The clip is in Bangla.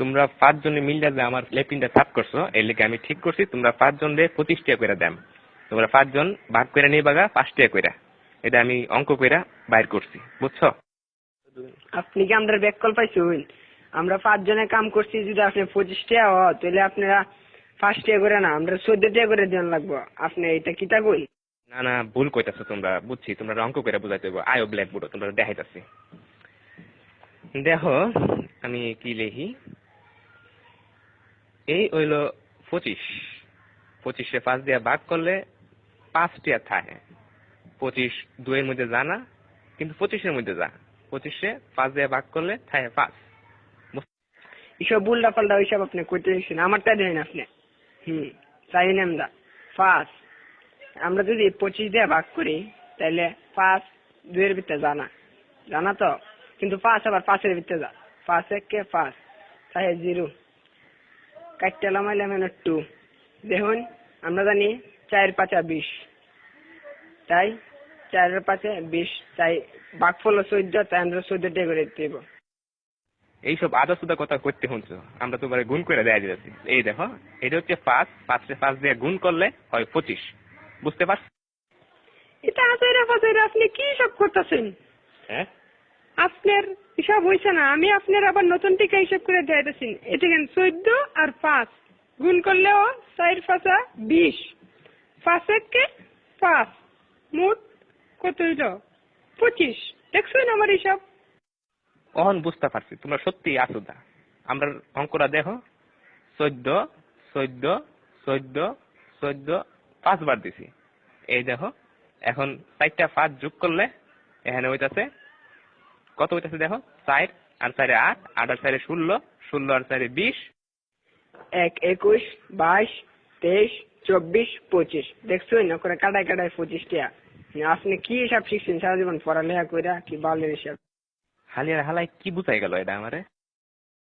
তোমরা 5 জনে মিললে যে আমার লেপিনটা সাফ করছো এর লেগে আমি ঠিক করছি তোমরা 5 জন রে 25 টাকা করে দাম। তোমরা 5 জন ভাগ করে নিবাগা 5 টাকা করে। এটা আমি অঙ্ক কইরা বাইর করছি, বুঝছো? আপনি কি আমাদের ব্যাক কল পাইছেন? আমরা 5 জনে কাম করছি, যদি আপনি 25 টাকা হয় তাহলে আপনারা 5 টাকা করে না, আমরা 14 টাকা করে দেন লাগবো। আপনি এটা কিতা কই? না না, ভুল কইতাছো তোমরা, বুঝছি তোমরা অঙ্ক কইরা বুঝাইতে হইব। আয়ো ব্ল্যাকবোর্ড তোমরা দেখাইতাছি। দেখো আমি কি লিখি। এই হইল 25, 25 5 দিয়ে ভাগ করলে 5 টাকা থাকে। 25 2 এর মধ্যে যা না, কিন্তু 25 এর মধ্যে যা। 25 5 দিয়ে ভাগ করলে থাকে 5। এসব উল্টা পাল্টা ওইসব আপনি কইতে দিচ্ছেন, আমারটা দেন আপনি। চাই না 5। আমরা যদি 25 দিয়ে ভাগ করি তাহলে 5 2 এর ভিতরে জানা তো, কিন্তু 5 আবার 5 এর ভিতরে যা। 5 1 5 তাই 0 কাটতে লামাইলাম 2। দেখুন আমরা জানি 4 5 20, তাই 4 এর 5 20, তাই ভাগফল 14, তাই আমরা 14 টাকা করে দিব। এইসব আদা সুদা কথা করতে শুনছো, আমরা তোমার গুণ করে দেয়া দিতেছি। এই দেখো এটা হচ্ছে 5, 5 রে 5 দিয়ে গুণ করলে হয় 25, বুঝতে পারছো? এটা আজাইরা ফাজাইরা আপনি কি সব করতেছেন? হ্যাঁ, আপনার হিসাব হইছে না, আমি আপনার আবার নতুন টিকা হিসাব করে দিতেছি। এটা কেন 14 আর 5 গুণ করলেও 4 5 20, 5 1 5, মোট কত হইল? 25। দেখছেন আমার হিসাব? অহন বুঝতে পারছি তোমরা সত্যি আসুদা। আমরা অঙ্কটা দেখো, 14 14 14 14 5 বার দিছি। এই দেখো এখন 4টা 5 যোগ করলে এখানে হইতাছে কত হইতাছে দেখো, 4 আর 4 8, 8 আর 4 16, 16 আর 4 20, 1 21 22 23 24 25। দেখছেন না করে কাটায় কাটায় 25 টাকা। আপনি কি হিসাব শিখছেন সারা জীবন পড়ালেখা কইরা? কি বালের হিসাব! হালিয়ার হালাই কি বুঝাই গেল এটা আমারে?